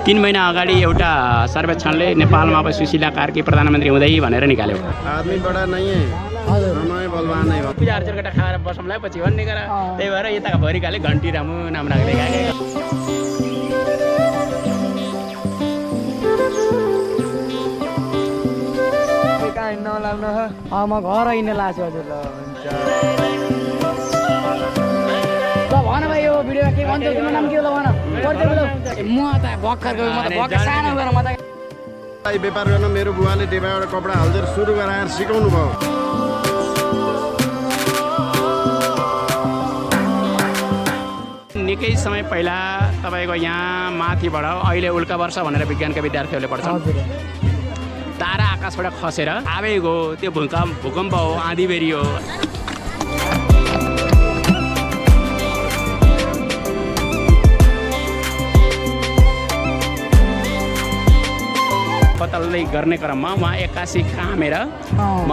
3 महिना अगाडि एउटा सर्वेक्षणले नेपालमा अब सुशीला कार्की प्रधानमन्त्री हुँदै भनेर निकाल्यो। आदमी बडा नहीं है समय बलवान है पूजा अर्चन केटा खाएर बसौँला पछि भन्ने गरेर त्यही भएर यताका भरिकाले घन्टी रामु नाम राख्दै गएको। म घर हिँड्न लाग्छु हजुर। ल भन भाइ यो भिडियोमा के भन्छ तिम्रो नाम के हो ल भन। म त भर्खरको म त भर्खर सानो गरेर म त व्यापार गर्न मेरो बुवाले डेबाबाट कपडा हाल्दै सुरु गराएर सिकाउनु भयो। निकै समय पहिला तपाईँको यहाँ माथिबाट अहिले उल्का वर्ष भनेर विज्ञानका विद्यार्थीहरूले पढ्छन्। तारा आकाशबाट खसेर आवेगो त्यो भूकम्प हो, आँधी बेरी हो। पतलले गर्ने क्रममा उहाँ 81 कामेर म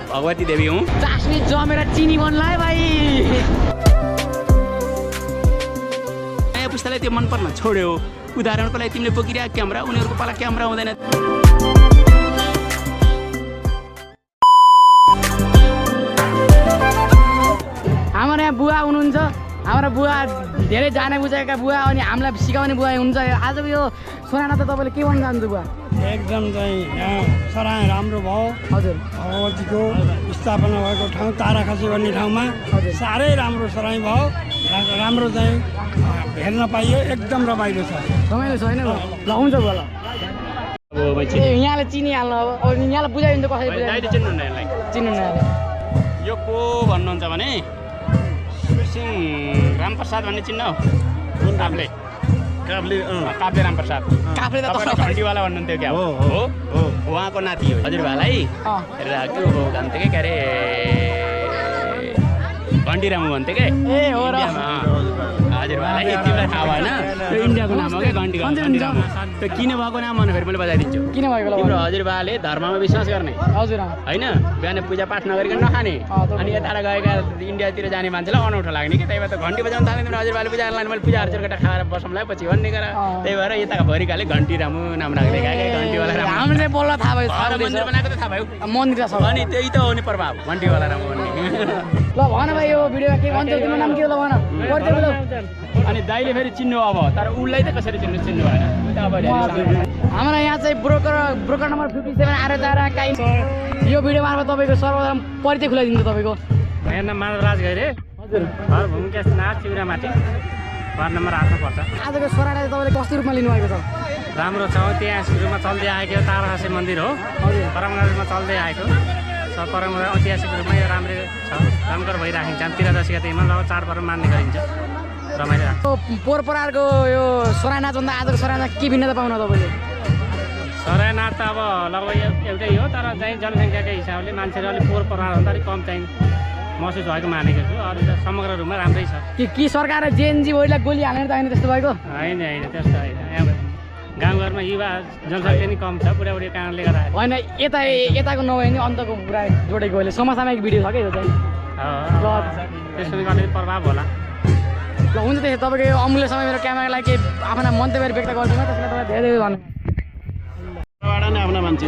भगवती देवी हुँ। चास्नी जमेर चिनी बनलायो भाइ। नयाँ पुस्तालाई त्यो मन पर्न छोड्यो। उदाहरणको लागि तिमीले बोकिरहेको क्यामेरा उनीहरूको पाला क्यामेरा हुँदैन। हाम्रो यहाँ बुवा हुनुहुन्छ, हाम्रो बुवा धेरै जाने बुझेका बुवा अनि हामीलाई सिकाउने बुवा हुनुहुन्छ। आजको यो सोनाना त तपाईँले के भन्न चाहनुहुन्छ बुवा? एकदम चाहिँ यहाँ सराय राम्रो भयो। हजुर भगवतीको स्थापना भएको ठाउँ ताराखसी भन्ने ठाउँमा साह्रै राम्रो सराय भयो। राम्रो चाहिँ हेर्न पाइयो, एकदम रमाइलो छ। रमाइलो छ होइन? ल हुन्छ बुवा ल। यहाँले चिनिहाल्नु अब यहाँलाई बुझाइदिन्छ कसरी बुझाइदिन्छ चिन्नु न यसलाई। चिन्नु न यो को भन्नुहुन्छ भने सिंह रामप्रसाद भन्ने चिन्ह हो। काफ्ले काफ्ले रामप्रसाद। काफ्ले त घन्टीवाला भन्नुहुन्थ्यो क्या हो। उहाँको नाति हो हजुरबालाई के हो भन्थ्यो क्या अरे घन्टी रामु भन्थ्यो क्या। ए हो र हजुरबालाई तिमीलाई थाहा भएन? त्यो इन्डियाको नाम हो क्या घन्टी रामु। त्यो किन भएको नाम भन्नु फेरि मैले बताइदिन्छु। किन भएको तिम्रो हजुरबाले धर्ममा विश्वास गर्ने हजुर होइन, बिहान पूजापाठ नगरिकन नखाने अनि यताबाट गएका इन्डियातिर जाने मान्छेलाई अनौठो लाग्ने कि। त्यही भएर त घन्टी बजाउनु थाल्ने तिम्रो हजुरबाले पूजा गर्नु मैले पूजा अर्चन केटा खाएर बसौँला पछि भन्ने गरेर त्यही भएर यताका भरिकाले घन्टी रामु नाम राख्दै गएको। घन्टीवाला रामु हामीले बोल्न थाहा भयो। मन्दिर बनाएको त थाहा भयो। मन्दिर छ अनि त्यही त हो नि प्रभाव घन्टीवाला रामु भन्ने। ल भन भाइ यो भिडियोमा के भन्छ तिम्रो नाम के हो ल भन। अनि दाइले फेरि चिन्नु अब तर उसलाई त कसरी चिन्नु भएन। हाम्रो यहाँ चाहिँ ब्रोकर नम्बर 57 आएर जाएर काहीँ यो भिडियो मार्फत तपाईँको सर्वप्रथम परिचय खुलाइदिन्छ तपाईँको। मेरो नाम माधवराज घैरे। हजुर घर भूमिकेशनाथ चिउरामाटी वार्ड नम्बर 8 मा पर्छ। आजको सोराडा तपाईँले कस्तो रूपमा लिनुभएको छ? राम्रो छ। त्यहाँ सुरुमा चल्दै आएको ताराखसी मन्दिर हो। हजुर परम्परामा चल्दै आएको परम्परा ऐतिहासिक रूपमा यो राम्रै छ। राम्रो भइराखिन्छ। त्रयोदशीका दिनमा लगभग चाडपर्व मान्ने गरिन्छ। रमाइलो लाग्छ। पोहोर परारको यो सोरानाभन्दा आजको सोराना के भिन्नता पाउनु तपाईँले? सरायनाथ त अब लगभग एउटै हो तर चाहिँ जनसङ्ख्याकै हिसाबले मान्छेले अलिक पोहोर परारभन्दा अलिक कम चाहिँ महसुस भएको मानेको छु। अरू त समग्र रूपमा राम्रै छ। कि सरकारले जेएनजी भोइलाई गोली हालेर त होइन त्यस्तो भएको? होइन होइन त्यस्तो होइन। यहाँ गाउँघरमा युवा जनसङ्ख्या नि कम छ बुढाबुढीको कारणले गर्दा। होइन यताको नभए नि अन्तको पुरा जोडेको अहिले समसामयिक भिडियो छ क्या यो चाहिँ। ल त्यसमा अलिकति प्रभाव होला। ल हुन्छ त्यसो तपाईँको यो अमूल्य समय मेरो क्यामेराको लागि आफ्ना मन्तव्य व्यक्त गरिदिनु त्यसलाई तपाईँ धेरै धेरै भन्नु। नै आफ्ना मान्छे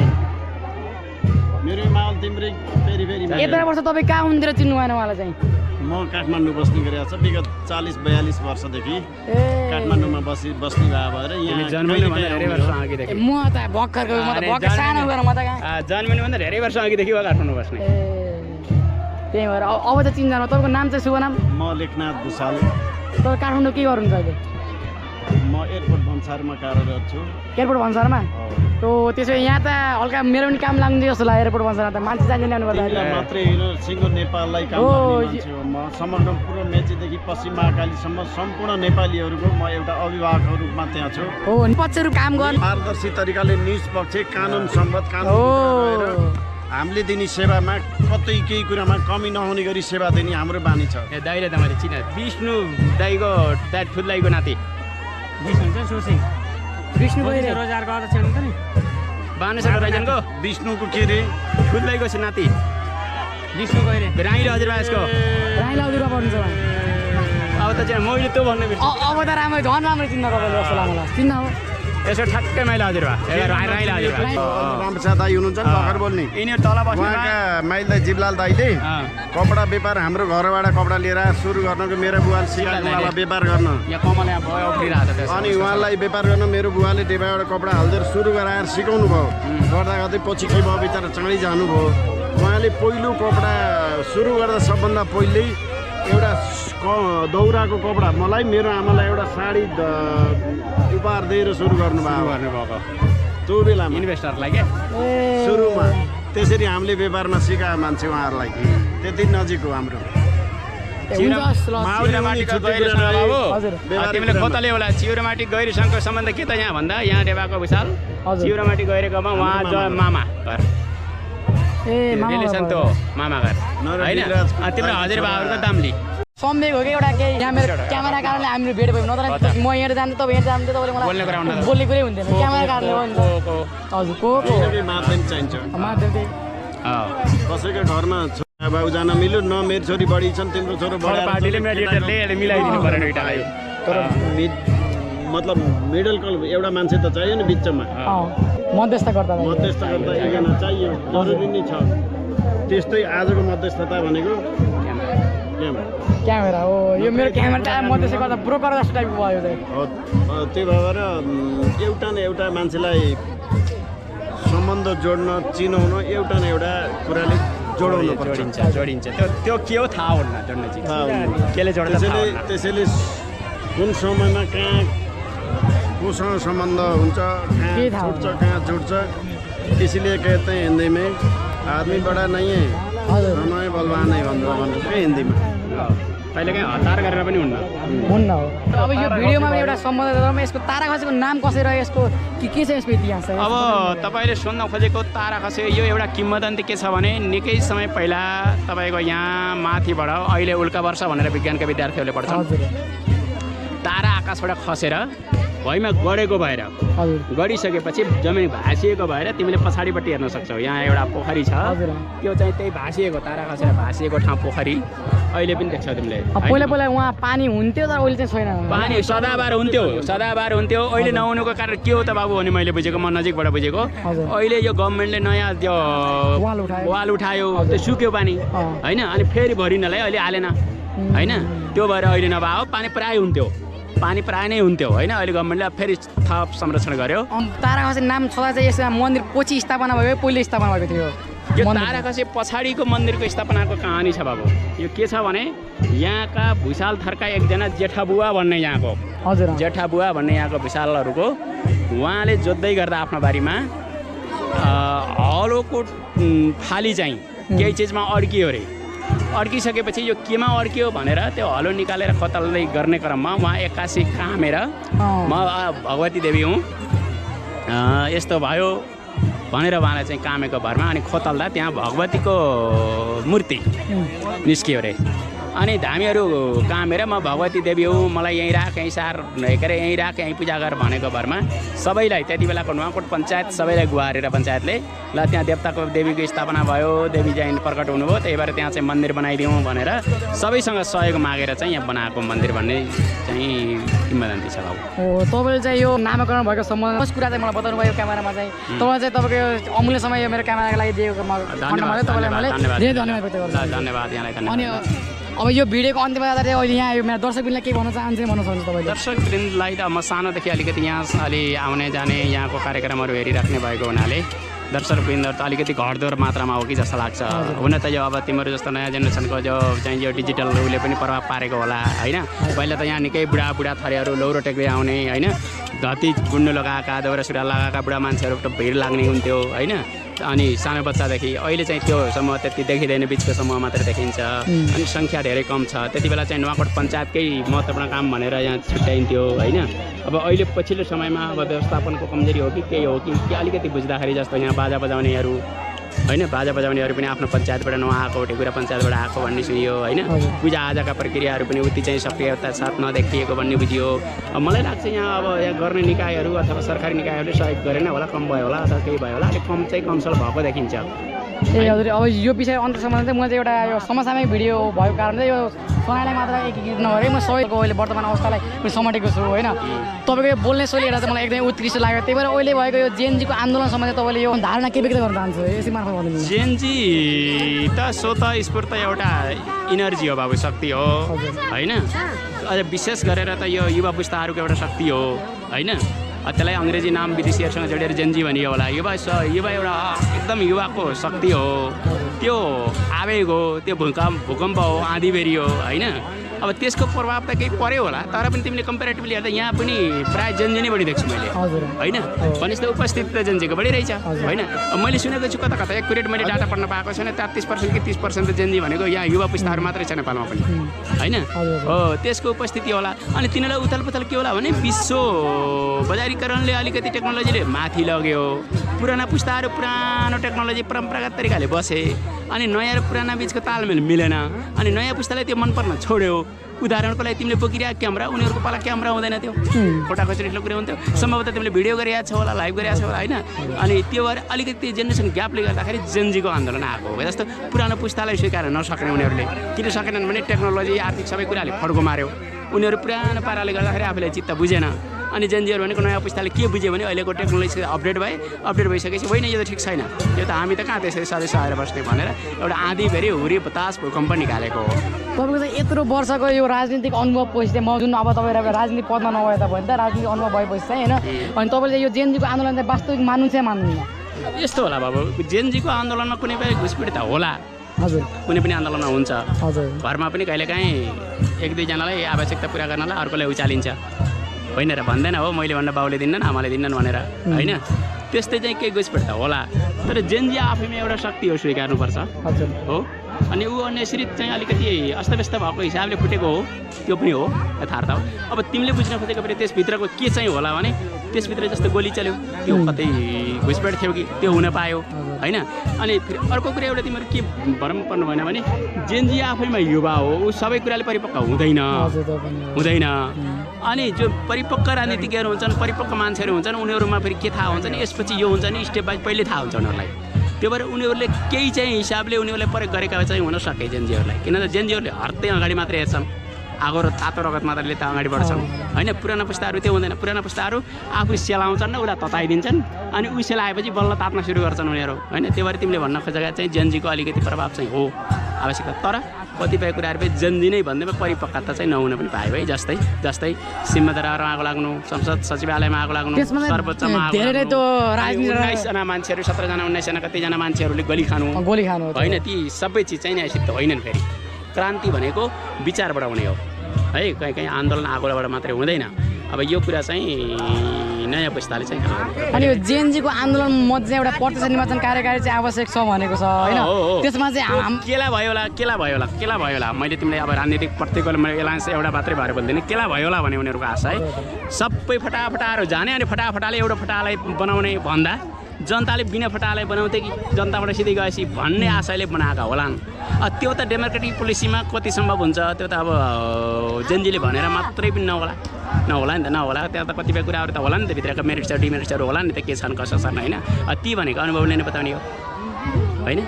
मेरो माहौल तिम्रै फेरि यत्र वर्ष तपाईँ कहाँ हुनुहुन्थ्यो चिन्नु भएन उहाँलाई चाहिँ? म काठमाडौँ बस्ने गरेको छ विगत 40-42 वर्षदेखि काठमाडौँमा बस्ने भएर यहाँ म त भर्खरको म त भर्खर सानो गरेर म त जन्मिनुभन्दा धेरै वर्ष अघिदेखि हो काठमाडौँ बस्ने। त्यही भएर अब त चिन्जानु। तपाईँको नाम चाहिँ शुभ नाम? म लेखनाथ भुषाल। तपाईँ काठमाडौँ के गर्नुहुन्छ अहिले? म एयरपोर्ट भन्सारमा कार्यरत छु। एयरपोर्ट भन्सारमा? तो त्यसो यहाँ त हल्का मेरो पनि काम लाग्ने जस्तो लाग्यो एयरपोर्ट भन्सारमा त मान्छे जान्छ ल्याउनु पर्दा मात्रै होइन सिङ्गो नेपाललाई काम गर्ने मान्छे हो म। समग्र पूर्व मेचीदेखि पश्चिम महाकालीसम्म सम्पूर्ण नेपालीहरूको म एउटा अभिभावकको रूपमा त्यहाँ छु। हो पक्षहरू काम गर्ने पारदर्शी तरिकाले निष्पक्ष कानुन सम्बद्ध कानुन हामीले दिने सेवामा कतै केही कुरामा कमी नहुने गरी सेवा दिने हाम्रो बानी छ। दाइले त मैले चिने विष्णु दाइको ठुल दाइको नाति विष्णु चाहिँ सोसिङ विष्णु रोजगारको अध्यक्ष हुनुहुन्छ नि बानेश्वर राजनको विष्णुको के रे ठुल दाइको नाति विष्णु गइरे राई र हजुरबासको राई हजुरबा पर्नुहुन्छ अब त चाहिँ मैले त्यो भन्ने अब त राम्रो झन् राम्रो चिन्न तपाईँले जस्तो लाग्छ चिन्न हो यसो ठ्याक्कै माइला हजुरबा राईला हजुरबा रामप्रसाद दाई हुनुहुन्छ नि भर्खर बोल्ने यिनीहरू तल बस्नु उहाँका माइल दाई जिबलाल दाईले कपडा व्यापार हाम्रो घरबाट कपडा लिएर सुरु गर्नको मेरो बुवाले सिकाउनु उहाँलाई व्यापार गर्न यहाँ कमल यहाँ भयो उफ्रिरहेको छ अनि उहाँलाई व्यापार गर्न मेरो बुवाले डेबाबाट कपडा हाल्दै सुरु गराएर सिकाउनु भयो गर्दा गर्दै पछि के भयो बिचरा चाँडी जानुभयो उहाँले पहिलो कपडा सुरु गर्दा सबभन्दा पहिल्यै एउटा दौराको कपडा मलाई मेरो आमालाई एउटा साडी उपहार दिएर सुरु गर्नुभएको त्यो बेलामा इन्भेस्टरलाई के सुरुमा त्यसरी हामीले व्यापारमा सिकायो मान्छे उहाँहरूलाई त्यति नजिक हो हाम्रो तिमीले खोतले होला चिउरामाटी गैरीसँगको सम्बन्ध के त यहाँ भन्दा यहाँ डेबाको विशाल चिउरामाटी गैरेकोमा उहाँ मामा घर रिलेसन त हो मामा घर होइन तिम्रो हजुरबाहरूको दामली सम्झेको हो कि एउटा केही यहाँ क्यामेरा कारणले हामीले भेट भयो नत्र म यहाँ जान्थेँ तपाईँ यहाँ जान्थेँ तपाईँले मलाई बोल्ने कुरै हुन्थेन क्यामेरा कारणले हो नि त हजुर को माध्यम चाहिन्छ माध्यम कसैको घरमा छोरा बाउ जान मिल्यो न मेरो छोरी बढी छन् तिम्रो छोरो पार्टीले मिलाइदिनु पऱ्यो दुइटालाई तर मतलब मिडल कल एउटा मान्छे त चाहियो नि बिचमा मध्यस्थकर्ता एकजना चाहियो जरुरी नै छ त्यस्तै आजको मध्यस्थता भनेको क्यामेरा हो यो मेरो क्यामेरा मध्यस्थकर्ता ब्रोकर जस्तो टाइपको भयो त्यही भएर एउटा न एउटा मान्छेलाई सम्बन्ध जोड्न चिनाउन एउटा न एउटा कुराले जोडिन्छ त्यो के हो थाहा हुन्न जोड्न चाहिँ केले जोड्छ त्यसैले कुन समयमा कहाँ कोसँग सम्बन्ध हुन्छ कहाँ छुट्छ कहाँ जुट्छ इसलिए कहते हैं हिंदी में आदमी बड़ा नहीं है समय बलवान है भन्नु हिन्दीमा कहिले काहीँ हतार गरेर पनि हुन्न हो अब यो भिडियोमा एउटा सम्बन्ध यसको ताराखसीको नाम कसरी रह्यो यसको के छ यसको इतिहास अब तपाईँले सुन्न खोजेको ताराखसी यो एउटा किम्वदन्ती के छ भने निकै समय पहिला तपाईँको यहाँ माथिबाट अहिले उल्का वर्ष भनेर विज्ञानका विद्यार्थीहरूले पढ्छन् तारा आकाशबाट खसेर भुइँमा गडेको भएर गडिसकेपछि जमिन भाँसिएको भएर तिमीले पछाडिपट्टि हेर्न सक्छौ यहाँ एउटा पोखरी छ त्यो चाहिँ त्यही भाँसिएको तारा खसेर भाँसिएको ठाउँ पोखरी अहिले पनि देख्छौ तिमीले पहिला पहिला उहाँ पानी हुन्थ्यो तर अहिले चाहिँ छैन पानी सदाबार हुन्थ्यो अहिले नहुनुको कारण के हो त बाबु भने मैले बुझेको म नजिकबाट बुझेको अहिले यो गभर्मेन्टले नयाँ त्यो वाल उठायो त्यो सुक्यो पानी होइन अनि फेरि भरिनलाई अहिले हालेन होइन त्यो भएर अहिले नभए पानी प्राय नै हुन्थ्यो होइन अहिले गभर्मेन्टले फेरि थप संरक्षण गर्यो ताराखसी नाम छँदा चाहिँ यसमा मन्दिर पछि स्थापना भयो पहिले स्थापना भएको थियो यो ताराखसी पछाडिको मन्दिरको स्थापनाको कहानी छ बाबु यो के छ भने यहाँका भुषाल थरका एकजना जेठाबुवा भन्ने यहाँको जेठाबुवा भन्ने यहाँको भुषालहरूको उहाँले जोत्दै गर्दा आफ्नो बारीमा हलोको फाली चाहिँ केही चिजमा अड्कियो अरे अड्किसकेपछि यो केमा अड्कियो भनेर त्यो हलो निकालेर खतल्दै गर्ने क्रममा उहाँ एक्कासी कामेर म भगवती देवी हुँ यस्तो भयो भनेर उहाँलाई चाहिँ कामेको भरमा अनि खोतल्दा त्यहाँ भगवतीको मूर्ति निस्कियो अरे अनि धामीहरू कामेर म भगवती देवी हुँ मलाई यहीँ राख यहीँ सार के अरे यहीँ राख यहीँ पूजा गर भनेको भरमा सबैलाई त्यति बेलाको नुवाकोट पञ्चायत सबैलाई गुहारेर पञ्चायतले ल त्यहाँ देवताको देवीको स्थापना भयो देवी जैन प्रकट हुनुभयो त्यही भएर त्यहाँ चाहिँ मन्दिर बनाइदिउँ भनेर सबैसँग सहयोग मागेर चाहिँ यहाँ बनाएको मन्दिर भन्ने चाहिँ किम्वदन्ती छ बाबु हो तपाईँले चाहिँ यो नामाकरण भएको सम्बन्ध यस कुरा चाहिँ मलाई बताउनु भयो क्यामेरामा चाहिँ तपाईँ चाहिँ तपाईँको अमूल्य समय मेरो क्यामेराको लागि दिएको तपाईँलाई मैले धेरै धन्यवाद व्यक्त गर्छु धन्यवाद यहाँलाई अनि अब यो भिडियोको अन्त्यमा जाँदा चाहिँ अहिले यहाँ मेरो दर्शकवृन्दलाई के भन्न चाहन्छ भन्न सक्नुहुन्छ तपाईँले दर्शकवृन्दलाई त म सानोदेखि अलिकति यहाँ अलि आउने जाने यहाँको कार्यक्रमहरू हेरिराख्ने भएको हुनाले दर्शकवृन्दहरू त अलिकति घटदोर मात्रामा हो कि जस्तो लाग्छ हुन त यो अब तिमीहरू जस्तो नयाँ जेनेरेसनको जो चाहिँ यो डिजिटल उसले पनि प्रभाव पारेको होला होइन पहिला त यहाँ निकै बुढा थरीहरू लौरो टेक्दै आउने होइन धती गुन्नु लगाएका दौरा सुरुवाल लगाएका बुढा मान्छेहरू त भिड लाग्ने हुन्थ्यो होइन अनि सानो बच्चादेखि अहिले चाहिँ त्यो समूह त्यति देखिँदैन बिचको समूह मात्र देखिन्छ अनि सङ्ख्या धेरै कम छ त्यति बेला चाहिँ नुवाकोट पञ्चायतकै महत्त्वपूर्ण काम भनेर यहाँ छुट्याइन्थ्यो होइन अब अहिले पछिल्लो समयमा अब व्यवस्थापनको कमजोरी हो कि केही हो कि अलिकति बुझ्दाखेरि जस्तो यहाँ बाजा बजाउनेहरू होइन बाजा बजाउनेहरू पनि आफ्नो पञ्चायतबाट नआएको ढेकुरा पञ्चायतबाट आएको भन्ने सुनियो होइन पूजाआजाका प्रक्रियाहरू पनि उति चाहिँ सक्रियता साथ नदेखिएको भन्ने बुझियो मलाई लाग्छ यहाँ अब यहाँ गर्ने निकायहरू अथवा सरकारी निकायहरूले सहयोग गरेन होला कम भयो होला अथवा केही भयो होला अलिक कम चाहिँ कमसल भएको देखिन्छ ए हजुर अब यो विषय अन्तसम्म चाहिँ म चाहिँ एउटा यो समसामयिक भिडियो भएको कारण चाहिँ यो सोनाइलाई मात्र एकीकृत नगरे म सबैको अहिले वर्तमान अवस्थालाई पनि समेटेको छु होइन तपाईँको यो बोल्ने शैली हेर्दा चाहिँ मलाई एकदमै उत्कृष्ट लाग्यो त्यही भएर अहिले भएको यो जेएनजीको आन्दोलनसम्म चाहिँ तपाईँले यो धारणा के व्यक्त गर्न चाहन्छु यसै मार्फत भनिदिनु जेएनजी त स्वत स्फूर्त एउटा इनर्जी हो बाबु, शक्ति हो होइन। अझ विशेष गरेर त यो युवा पुस्ताहरूको एउटा शक्ति हो होइन। त्यसलाई अङ्ग्रेजी नाम विदेशीहरूसँग जोडेर जेएनजी भनियो होला। युवा एउटा एकदम युवाको शक्ति हो, त्यो आवेग हो, त्यो भूकम्प हो, आँधीबेरी हो होइन। अब त्यसको प्रभाव त केही पर्यो होला, तर पनि तिमीले कम्पेरिटिभली हेर्दा यहाँ पनि प्रायः जेएनजी नै बढी देख्छु मैले होइन। भनेपछि त उपस्थिति त जेएनजीको बढिरहेछ होइन। अब मैले सुनेको छु कता कता एक्युरेट मैले डाटा पढ्न पाएको छैन, 33% कि 30% त जेएनजी भनेको यहाँ युवा पुस्ताहरू मात्रै छ नेपालमा पनि होइन। हो त्यसको उपस्थिति होला। अनि तिनीहरूलाई उथलपुथल के होला भने विश्व बजारीकरणले अलिकति टेक्नोलोजीले माथि लग्यो, पुराना पुस्ताहरू पुरानो टेक्नोलोजी परम्परागत तरिकाले बसे, अनि नयाँ र पुराना बिचको तालमेल मिलेन, अनि नयाँ पुस्तालाई त्यो मन पर्न छोड्यो। उदाहरणको लागि तिमीले बोकिरहेको क्यामेरा, उनीहरूको पाला क्यामेरा हुँदैन थियो, फोटाखोची ठुलो कुरो हुन्थ्यो। सम्भवतः तिमीले भिडियो गरिरहेको छ होला, लाइभ गरिरहेको छ होला होइन। अनि त्यो भएर अलिकति जेनेरेसन ग्यापले गर्दाखेरि जेएनजीको आन्दोलन आएको हो। जस्तो पुरानो पुस्तालाई स्वीकार नसक्ने उनीहरूले किन सकेनन् भने टेक्नोलोजी आर्थिक सबै कुराले फड्को मार्यो। उनीहरू पुरानो पाराले गर्दाखेरि आफूलाई चित्त बुझेन। अनि जेएनजीहरू भनेको नयाँ पुस्ताले के बुझ्यो भने अहिलेको टेक्नोलोजी अपडेट भइसकेपछि होइन यो त ठिक छैन, यो त हामी त कहाँ त्यसरी सदस्य आएर बस्ने भनेर एउटा आँधीभेरी हुरी बतास भूकम्प निकालेको हो। तपाईँको चाहिँ यत्रो वर्षको यो राजनीतिक अनुभव पछि चाहिँ म जुन अब तपाईँहरू राजनीतिक पदमा नभए तापनि त राजनीतिक अनुभव भएपछि चाहिँ होइन, अनि तपाईँले यो जेएनजीको आन्दोलन चाहिँ वास्तविक मान्नु चाहिँ मान्नुहुन्न? यस्तो होला बाबु, जेएनजीको आन्दोलनमा कुनै पनि घुसपिट त होला, हजुर कुनै पनि आन्दोलनमा हुन्छ। हजुर घरमा पनि कहिलेकाहीँ एक दुईजनालाई आवश्यकता पुरा गर्नलाई अर्कोलाई उचालिन्छ होइन र भन्दैन हो मैले भन्दा बाउले दिन्नन् आमाले दिन्नन् भनेर होइन। त्यस्तै चाहिँ केही घुसपेट त होला, तर जेएनजी आफैमा एउटा शक्ति हो, स्वीकार्नुपर्छ हजुर हो। अनि ऊ अन्यश्रित चाहिँ अलिकति अस्तव्यस्त भएको हिसाबले फुटेको हो, त्यो पनि हो यथार्थ हो। अब तिमीले बुझ्न खोजेको फेरि त्यसभित्रको के चाहिँ होला भने त्यसभित्र जस्तो गोली चल्यो त्यो कतै घुसपेट थियो कि त्यो हुन पायो होइन। अनि फेरि अर्को कुरा एउटा तिमीहरू के भरम पर्नु भएन भने जेएनजी आफैमा युवा हो, ऊ सबै कुराले परिपक्व हुँदैन। अनि जो परिपक्व राजनीतिज्ञहरू हुन्छन्, परिपक्व मान्छेहरू हुन्छन्, उनीहरूमा फेरि के थाहा हुन्छ नि यसपछि यो हुन्छ नि स्टेप बाई पहिल्यै थाहा हुन्छ उनीहरूलाई। त्यो भएर उनीहरूले केही चाहिँ हिसाबले उनीहरूले प्रयोग गरेका चाहिँ हुन सके जेएनजीहरूलाई, किनभने जेएनजीहरूले हर्दै अगाडि मात्रै हेर्छन्, आगो र तातो रगत मात्रले त अगाडि बढ्छन् होइन। पुराना पुस्ताहरू त्यो हुँदैन, पुराना पुस्ताहरू आफू सेलाउँछन् र उसलाई तताइदिन्छन्, अनि ऊ सेलाएपछि बल्ल तात्न सुरु गर्छन् उनीहरू होइन। त्यो भएर तिमीले भन्न खोजेका चाहिँ जेएनजीको अलिकति प्रभाव चाहिँ हो आवश्यकता, तर कतिपय कुराहरू पनि जेएनजी नै भन्दैमा परिपक्वता चाहिँ नहुन पनि पायो है। जस्तै सिंहदरबारमा आगो लाग्नु, संसद सचिवालयमा आगो लाग्नु, सर्वोच्चमा आगो लाग्नु, 19जना मान्छेहरू 17जना 19जना कतिजना मान्छेहरूले गोली खानु होइन। ती सबै चिज चाहिँ न्यायसिद्ध होइनन्। फेरि क्रान्ति भनेको विचार बढाउने हो है, कहीँ आन्दोलन आगोबाट मात्रै हुँदैन। अब यो कुरा चाहिँ नयाँ पुस्ताले चाहिँ अनि यो जेएनजीको आन्दोलन मध्ये चाहिँ एउटा प्रत्यक्ष निर्वाचन कार्यकारी चाहिँ आवश्यक छ भनेको छ होइन। त्यसमा चाहिँ केला भयो होला मैले तिमीलाई अब राजनीतिक प्रत्येकले मैले एलायन्स एउटा मात्रै भएर बोल्दिनँ, केला भयो होला भने उनीहरूको आशा है सबै फटाफटाहरू जाने, अनि फटाफटाले एउटा फटालाई बनाउने भन्दा जनताले बिना फटालाई बनाउँथे कि जनताबाट सिधै गएपछि भन्ने आशयले बनाएका होलान्। त्यो त डेमोक्रेटिक पोलिसीमा कति सम्भव हुन्छ त्यो त अब जेएनजीले भनेर मात्रै पनि नहोला नि त नहोला। त्यहाँ त कतिपय कुराहरू त होला नि त, भित्रका मेरिट्सहरू डिमेरिट्सहरू होला नि त, के छन् कसो छन् होइन। ती भनेको अनुभवले नै बताउने हो होइन।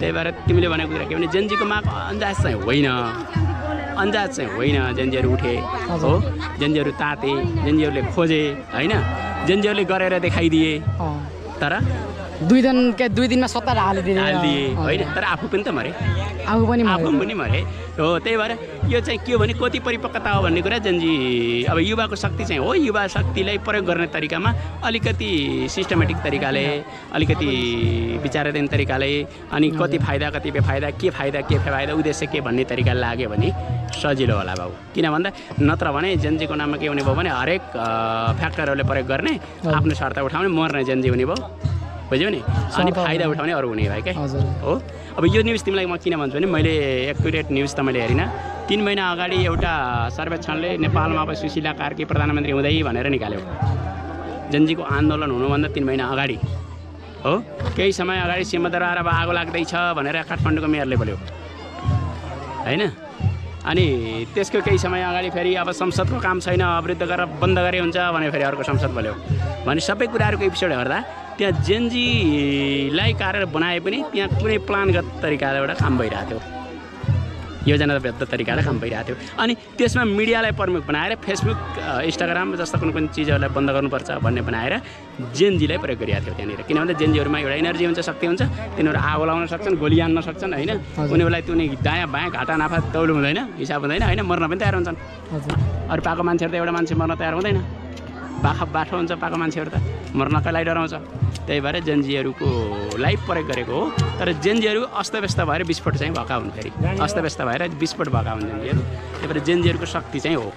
त्यही भएर तिमीले भनेको कुरा के भने जेएनजीको माग अन्दाज चाहिँ होइन, जेएनजीहरू उठे हो, जेएनजीहरू ताते, जेएनजीहरूले खोजे होइन, जेएनजीहरूले गरेर देखाइदिए, तर दुई दिनमा सत्ता हालिदिए होइन। तर आफू पनि त मरे, आफू पनि मरे हो। त्यही भएर यो चाहिँ के हो भने कति परिपक्वता हो भन्ने कुरा जेएनजी अब युवाको शक्ति चाहिँ हो। युवा शक्तिलाई प्रयोग गर्ने तरिकामा अलिकति सिस्टमेटिक तरिकाले, अलिकति विचाराधीन तरिकाले, अनि कति फाइदा कति बेफाइदा, के फाइदा उद्देश्य के भन्ने तरिकाले लाग्यो भने सजिलो होला बाबु। किन भन्दा नत्र भने जेएनजीको नाममा के हुने भयो भने हरेक फ्याक्टरहरूले प्रयोग गर्ने, आफ्नो स्वार्थ उठाउने, मर्ने जेएनजी हुने भयो, बुझ्यौ नि। अनि फाइदा उठाउने अरू हुने भयो क्या हो। अब यो न्युज तिमीलाई म किन भन्छु भने मैले एक्युरेट न्युज त मैले हेरिनँ। 3 महिना अगाडि एउटा सर्वेक्षणले नेपालमा अब सुशीला कार्की प्रधानमन्त्री हुँदै भनेर निकाल्यो, जेएनजीको आन्दोलन हुनुभन्दा 3 महिना अगाडि हो। केही समय अगाडि सिंहदरबारमा आगो लाग्दैछ भनेर काठमाडौँको मेयरले बोल्यो होइन। अनि त्यसको केही समय अगाडि फेरि अब संसदको काम छैन, अवरुद्ध गरेर बन्द गरे हुन्छ भने फेरि अर्को संसद बोल्यो भने सबै कुराहरूको एपिसोड हेर्दा त्यहाँ जेनजीलाई कार्यरत बनाए पनि त्यहाँ कुनै प्लानगत तरिकाले एउटा काम भइरहेको थियो, योजनाबद्ध तरिकाले काम भइरहेको थियो। अनि त्यसमा मिडियालाई प्रमुख बनाएर फेसबुक इन्स्टाग्राम जस्ता कुनै पनि चिजहरूलाई बन्द गर्नुपर्छ भन्ने बनाएर जेनजीलाई प्रयोग गरिरहेको थियो त्यहाँनिर। किनभने जेनजीहरूमा एउटा एनर्जी हुन्छ, शक्ति हुन्छ, तिनीहरू आगो लाउन सक्छन्, गोली हान्न सक्छन् होइन, उनीहरूलाई कुनै दायाँ बायाँ घाटा नाफा तौल हुँदैन, हिसाब हुँदैन होइन, मर्न पनि तयार हुन्छन्। अरू पाएको मान्छेहरू त एउटा मान्छे मर्न तयार हुँदैन, बाठो हुन्छ पाएको मान्छेहरू त, मर्न कसलाई डराउँछ। त्यही भएर जेनजीहरूको लाइफ प्रयोग गरेको हो। तर जेनजीहरू अस्तव्यस्त भएर विस्फोट चाहिँ भएका हुन्, फेरि अस्तव्यस्त भएर विस्फोट भएका हुन् जेनजीहरू। त्यही भएर जेनजीहरूको शक्ति चाहिँ हो।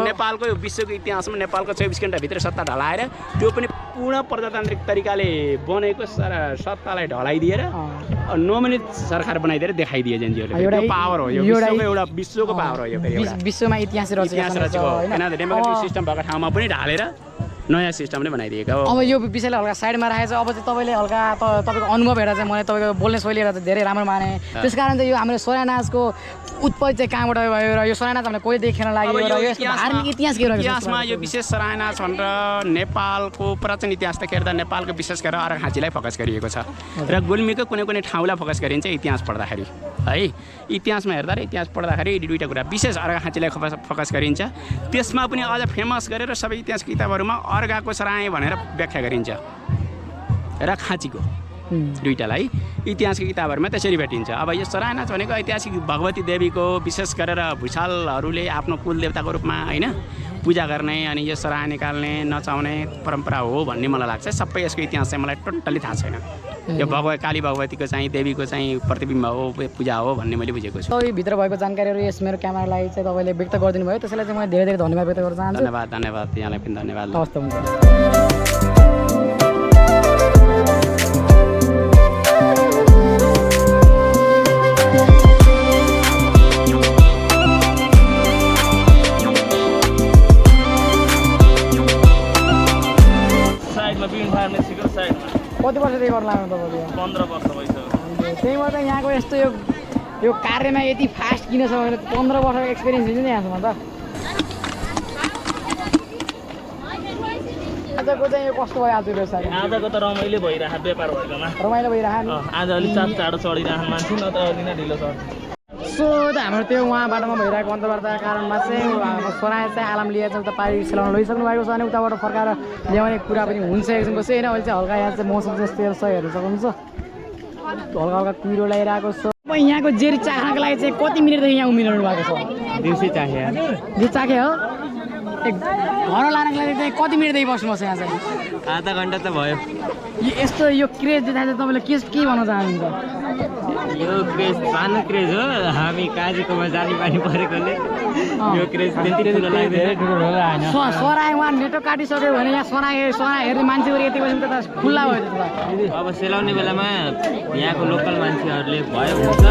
नेपालको विश्वको इतिहासमा नेपालको 24 घण्टाभित्र सत्ता ढलाएर त्यो पनि पूर्ण प्रजातान्त्रिक तरिकाले बनेको सत्तालाई ढलाइदिएर नोमिनेट सरकार बनाइदिएर देखाइदिए जेनजीहरूले। त्यो पावर हो, यो विश्वको पावर हो, यो विश्वमा इतिहास रचेको। किनभने डेमोक्रेटिक सिस्टम भएको ठाउँमा पनि ढालेर नयाँ सिस्टमले बनाइदिएको हो। अब यो विषयलाई हल्का साइडमा राखेको छ। अब चाहिँ तपाईँले हल्का तपाईँको अनुभव हेरेर चाहिँ मैले तपाईँको बोल्ने शैली हेरेर चाहिँ धेरै राम्रो माने। त्यस कारण चाहिँ यो हाम्रो सोरा नाचको उत्पत्ति चाहिँ कहाँबाट भयो र यो सोरा नाच हामीले कहिले देखेन लाग्यो र यो धार्मिक इतिहास के रहेको छ? इतिहासमा यो विशेष सोरा नाच भनेर नेपालको प्राचीन इतिहास त हेर्दा नेपालको विशेष गरेर अर्घाखाँचीलाई फोकस गरिएको छ र गुल्मीको कुनै कुनै ठाउँलाई फोकस गरिन्छ इतिहास पढ्दाखेरि है। इतिहासमा हेर्दा र इतिहास पढ्दाखेरि दुईवटा कुरा विशेष अर्घाखाँचीलाई फोकस गरिन्छ। त्यसमा पनि अझ फेमस गरेर सबै इतिहास किताबहरूमा अर्घाको सराय भनेर व्याख्या गरिन्छ र खाँचीको दुईटालाई इतिहासको किताबहरूमा त्यसरी भेटिन्छ। अब यो सराय नाच भनेको ऐतिहासिक भगवती देवीको विशेष गरेर भुषालहरूले आफ्नो कुलदेवताको रूपमा होइन पूजा गर्ने अनि यो सराय निकाल्ने नचाउने परम्परा हो भन्ने मलाई लाग्छ। सबै यसको इतिहास चाहिँ मलाई टोटल्ली थाहा छैन। यो काली भगवतीको चाहिँ देवीको चाहिँ प्रतिबिम्ब हो, पूजा हो भन्ने मैले बुझेको छु। भित्र भएको जानकारीहरू यस मेरो क्यामेरालाई चाहिँ तपाईँले व्यक्त गरिदिनु भयो, त्यसैलाई चाहिँ म धेरै धेरै धन्यवाद व्यक्त गर्न चाहन्छु। धन्यवाद यहाँलाई पनि धन्यवाद। हवस् त, हुन्छ। कति वर्षदेखि गर्नु लाग्नु तपाईँले? 15 वर्ष भइसक्यो। त्यही भएर यहाँको यस्तो यो कार्यमा यति फास्ट किन छ भने 15 वर्षको एक्सपिरियन्स हुन्छ नि यहाँसम्म त। आजको चाहिँ यो कस्तो भयो आज व्यवसाय? आजको त रमाइलो भइरहेको व्यापार भएकोमा रमाइलो भइरहेको आज अलिक चाँडो चढिरहेको मान्छे न त अलि नै ढिलो चढ्छ। सो त हाम्रो त्यो उहाँ बाटोमा भइरहेको अन्तर्वार्ताको कारणमा चाहिँ सोराय चाहिँ आलाम लिएर चाहिँ उता पारी सेलाउन लैसक्नु भएको छ अनि उताबाट फर्काएर ल्याउने कुरा पनि हुन्छ एक किसिमको चाहिँ होइन। अहिले चाहिँ हल्का यहाँ चाहिँ मौसम जस्तो हेर्नु सक्नुहुन्छ, हल्का हल्का कुहिरो लगाइरहेको छ। अब यहाँको जेरी चाख्नको लागि चाहिँ कति मिनटदेखि यहाँ उमिरनु भएको छ? दिउँसै चाखे जे चाखे हो घर लानको लागि चाहिँ कति मिनटदेखि बस्नुपर्छ यहाँ चाहिँ? आधा घन्टा त भयो। यस्तो यो क्रेज देखाएर चाहिँ तपाईँले के भन्न चाहनुहुन्छ? यो क्रेज सानो क्रेज हो, हामी काजीकोमा जाने बानी परेकोले यो क्रेज त्यति ठुलो लाग्दैन। सोराय उहाँ नेटो काटिसक्यो भने यहाँ सोराय हेर्ने मान्छेहरू यति बजी त खुल्ला भयो त। अब सेलाउने बेलामा यहाँको लोकल मान्छेहरूले भयो हुन्छ।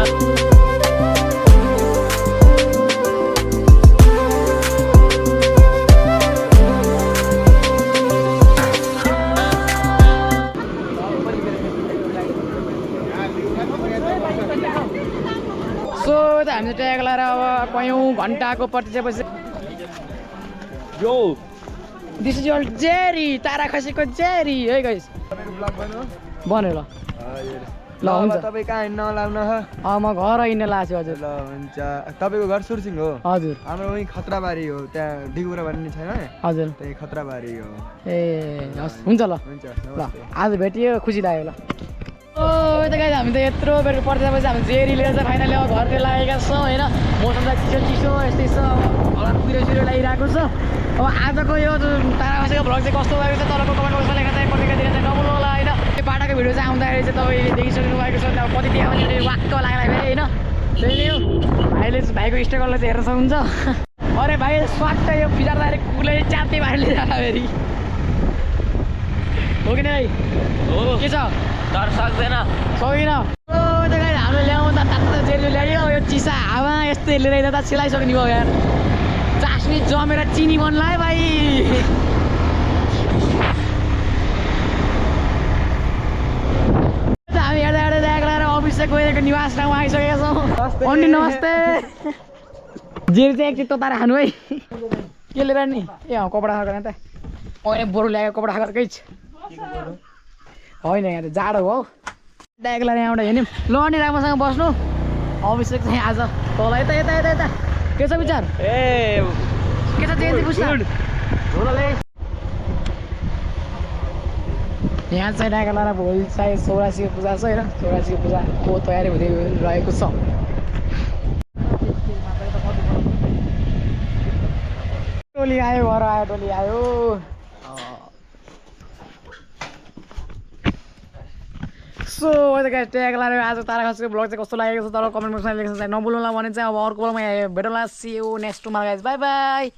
हामीले ट्याग लगाएर अब कयौँ घन्टाको प्रतिक्षापछि यो दिस इज योर जेरी, तारा खसेको जेरी है गाइस। बन्यो ल ल हुन्छ। तपाईँ कहाँ हिँड्न लाग्नु ह? म घर हिँड्न लाग्छु हजुर। ल हुन्छ। तपाईँको घर सुरसिङ हो? हजुर। हाम्रो वहीँ खतराबारी हो, त्यहाँ डिगुरा भन्ने छैन हजुर, त्यही खतराबारी हो। ए हस् हुन्छ ल हुन्छ ल आज भेटियो, खुसी लाग्यो ल। त गाइस हामी त यत्रो बेर पर्दापछि हामी जेरी लिएर चाहिँ फाइनली अब घरतिर लागेका छौँ होइन। मौसम त चिसो चिसो यस्तै छ, अब कुहिरो लागिरहेको छ। अब आजको यो तारा खसेको भ्लग चाहिँ कस्तो भएको छ तलको कमेन्ट बक्समा लेखेर चाहिँ प्रतिक्रिया दिन चाहिँ नभुल्नु होला होइन। यो बाटाको भिडियो चाहिँ आउँदाखेरि चाहिँ तपाईँले देखिसक्नु भएको छ, अब कति देखा भने वाक्क लाग्ला फेरि होइन। त्यही हो भाइले भाइको स्ट्रगललाई चाहिँ हेर्न सक्नुहुन्छ। अरे भाइ स्वाट यो बिचार्दाखेरि कुकुरले च्याप्दै बाहिर लिइरहला फेरि हो कि नै हो के छ डर सक्दैन सकिन। हामीले ल्याउँदा तातो जेरी ल्यायो, यो चिसा हावा यस्तै लिएर त सिलाइसक्ने भयो यार। चास्नी जमेर चिनी बन्ला है भाइ। हामी हेर्दा हेर्दै ब्याग लगाएर अफिस चाहिँ गइरहेको निवास ठाउँमा आइसकेका छौँ। अन्डी नमस्ते। जेरी चाहिँ एकचोटि तताएर खानु है। के लिएर नि? ए कपडा खाएको त बोरु ल्याएको कपडा खाएकै छ। होइन यहाँ त जाडो हो ट्यागलाई यहाँबाट हिँड्यौँ ल अनि राम्रोसँग बस्नु अभिषेक चाहिँ आज तल यता यता यता यता के छ विचार के छ चेन्ज पुस्ता यहाँ चाहिँ डाँगाला भोलि चाहिँ चौरासीको पूजा छ होइन चौरासीको पूजाको तयारी हुँदै रहेको छ टोली आयो घर आयो टोली आयो सो ट्याग लाएर आज तारा खसको ब्लग चाहिँ कस्तो लागेको छ तर कमेन्ट बक्समा लेख्न चाहिँ नभुल्नुला भने चाहिँ अब अर्को बेलामा भेटौँला सी यू नेक्स्ट टुमा गाइज बाई बाई